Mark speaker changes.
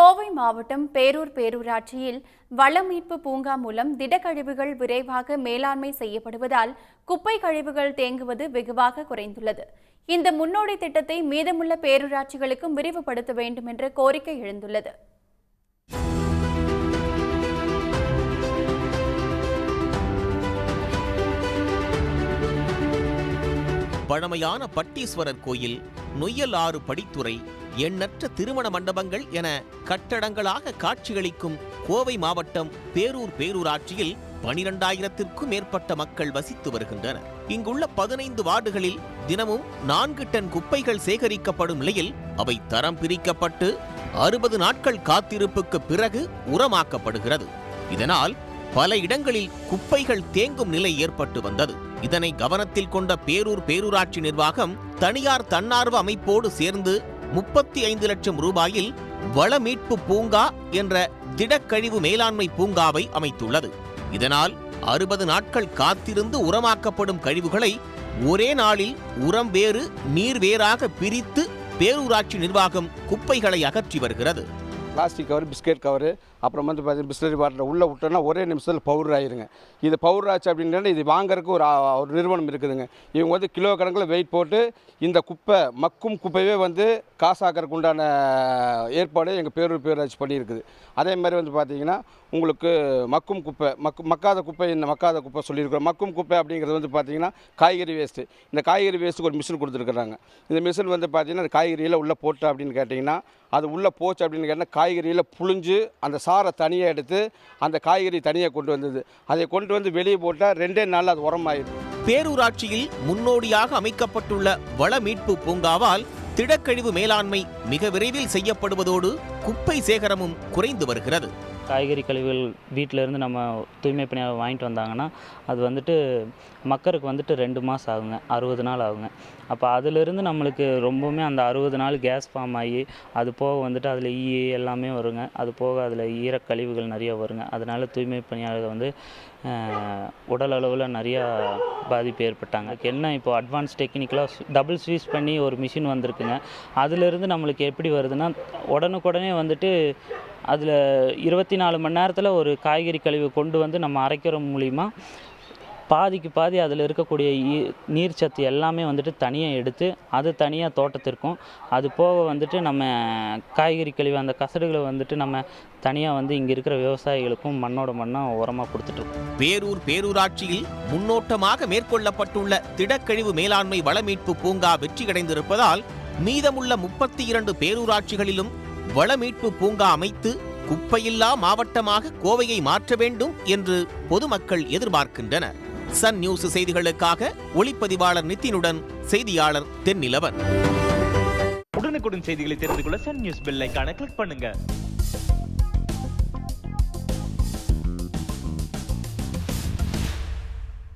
Speaker 1: கோவை மாவட்டம் பேரூர் பேரூராட்சியில் வள மீட்பு பூங்கா மூலம் திடக்கழிவுகள் விரைவாக மேலாண்மை செய்யப்படுவதால் குப்பை கழிவுகள் தேங்குவது வெகுவாக குறைந்துள்ளது. இந்த முன்னோடி திட்டத்தை மீதமுள்ள பேரூராட்சிகளுக்கும் விரிவுபடுத்த வேண்டும் என்ற கோரிக்கை எழுந்துள்ளது.
Speaker 2: பழமையான பட்டீஸ்வரர் கோயில், நொய்யல் ஆறு படித்துறை, எண்ணற்ற திருமண மண்டபங்கள் என கட்டடங்களாக காட்சியளிக்கும் கோவை மாவட்டம் பேரூர் பேரூராட்சியில் 12,000க்கும் மேற்பட்ட மக்கள் வசித்து வருகின்றனர். இங்குள்ள 15 வார்டுகளில் தினமும் 4 டன் குப்பைகள் சேகரிக்கப்படும் நிலையில் அவை தரம் பிரிக்கப்பட்டு 60 நாட்கள் காத்திருப்புக்கு பிறகு உரமாக்கப்படுகிறது. இதனால் பல இடங்களில் குப்பைகள் தேங்கும் நிலை ஏற்பட்டு வந்தது. இதனை கவனத்தில் கொண்ட பேரூர் பேரூராட்சி நிர்வாகம் தனியார் தன்னார்வ அமைப்போடு சேர்ந்து 35 லட்சம் ரூபாயில் வள மீட்பு பூங்கா என்ற திடக்கழிவு மேலாண்மை பூங்காவை அமைத்துள்ளது. இதனால் 60 நாட்கள் காத்திருந்து உரமாக்கப்படும் கழிவுகளை ஒரே நாளில் உரம் வேறு நீர் வேறாக பிரித்து பேரூராட்சி நிர்வாகம் குப்பைகளை அகற்றி வருகிறது.
Speaker 3: பிளாஸ்டிக் கவர், பிஸ்கெட் கவரு, அப்புறம் பார்த்தீங்கன்னா பிஸ்லரி பாட்டில் உள்ளே விட்டோன்னா ஒரே நிமிஷத்தில் பவுடர் ஆயிருங்க. இது பவுடர் ஆச்சு அப்படின்னா இது வாங்கறதுக்கு ஒரு நிறுவனம் இருக்குதுங்க. இவங்க கிலோ கணக்கில் வெயிட் போட்டு இந்த குப்பை மக்கும் குப்பையே காசாக்கிறதுக்கு உண்டான ஏற்பாடு எங்கள் பேரூர் பேரூராட்சி பண்ணியிருக்குது. அதே மாதிரி பார்த்தீங்கன்னா உங்களுக்கு மக்கும் குப்பை மக்காத குப்பை சொல்லியிருக்கிறோம். மக்கும் குப்பை அப்படிங்கிறது பார்த்தீங்கன்னா காய்கறி வேஸ்ட்டு. இந்த காய்கறி வேஸ்ட்டுக்கு ஒரு மிஷின் கொடுத்துருக்குறாங்க. இந்த மிஷின் பார்த்தீங்கன்னா காய்கறியில் உள்ளே போட்டு அப்படின்னு கேட்டிங்கன்னா அது உள்ளே போச்சு அப்படின்னு கேட்டால் காய்கறியில் புழிஞ்சு அந்த சாரை தனியாக எடுத்து அந்த காய்கறி தனியாக கொண்டு வந்தது. அதை கொண்டு வந்து வெளியே போட்டால் 2 நாளில் அது உரமாயிடும்.
Speaker 2: பேரூராட்சியில் முன்னோடியாக அமைக்கப்பட்டுள்ள வள மீட்பு பூங்காவால் திடக்கழிவு மேலாண்மை மிக விரைவில் செய்யப்படுவதோடு குப்பை சேகரமும் குறைந்து வருகிறது.
Speaker 4: காய்கறி கழிவுகள் வீட்டிலேருந்து நம்ம தூய்மை பணியாளர் வாங்கிட்டு வந்தாங்கன்னா அது மக்கருக்கு 2 மாதம் ஆகுங்க, 60 நாள் ஆகுங்க. அப்போ அதிலிருந்து நம்மளுக்கு ரொம்பவுமே அந்த 60 நாள் கேஸ் ஃபார்ம் ஆகி அது போக அதில் எல்லாமே வருங்க. அது போக அதில் ஈரக்கழிவுகள் நிறைய வருங்க. அதனால் தூய்மை பணியாளர்கள் உடல் அளவில் நிறையா பாதிப்பு ஏற்பட்டாங்க. என்ன இப்போ அட்வான்ஸ் டெக்னிக்கலாக டபுள் ஸ்வீஸ் பண்ணி ஒரு மிஷின் வந்திருக்குங்க. அதிலிருந்து நம்மளுக்கு எப்படி வருதுன்னா உடனுக்குடனே அதில் 24 மணி நேரத்தில் ஒரு காய்கறி கழிவு கொண்டு நம்ம அரைக்கிற மூலிமா பாதிக்கு பாதி அதில் இருக்கக்கூடிய நீர் சத்து எல்லாமே தனியாக எடுத்து அது தனியாக தோட்டத்திற்கும் அது போக நம்ம காய்கறி கழிவு அந்த கசடுகளை நம்ம தனியாக இங்கே இருக்கிற விவசாயிகளுக்கும் மண்ணாக உரமாக கொடுத்துட்ருக்கோம்.
Speaker 2: பேரூர் பேரூராட்சியில் முன்னோட்டமாக மேற்கொள்ளப்பட்டுள்ள திடக்கழிவு மேலாண்மை வளமீட்பு பூங்கா வெற்றியடைந்திருப்பதால் மீதமுள்ள 32 பேரூராட்சிகளிலும் வளமீட்பு பூங்கா அமைத்து குப்பையில்லா மாவட்டமாக கோவையை மாற்ற வேண்டும் என்று பொதுமக்கள் எதிர்பார்க்கின்றனர். சன் நியூஸ் செய்திகளுக்காக ஒளிப்பதிவாளர் நிதினுடன் செய்தியாளர் தென்னிலவன்.
Speaker 5: உடனுக்குடன் செய்திகளை தெரிந்து கொள்ள சன் நியூஸ் பெல் ஐகானை கிளிக் பண்ணுங்க.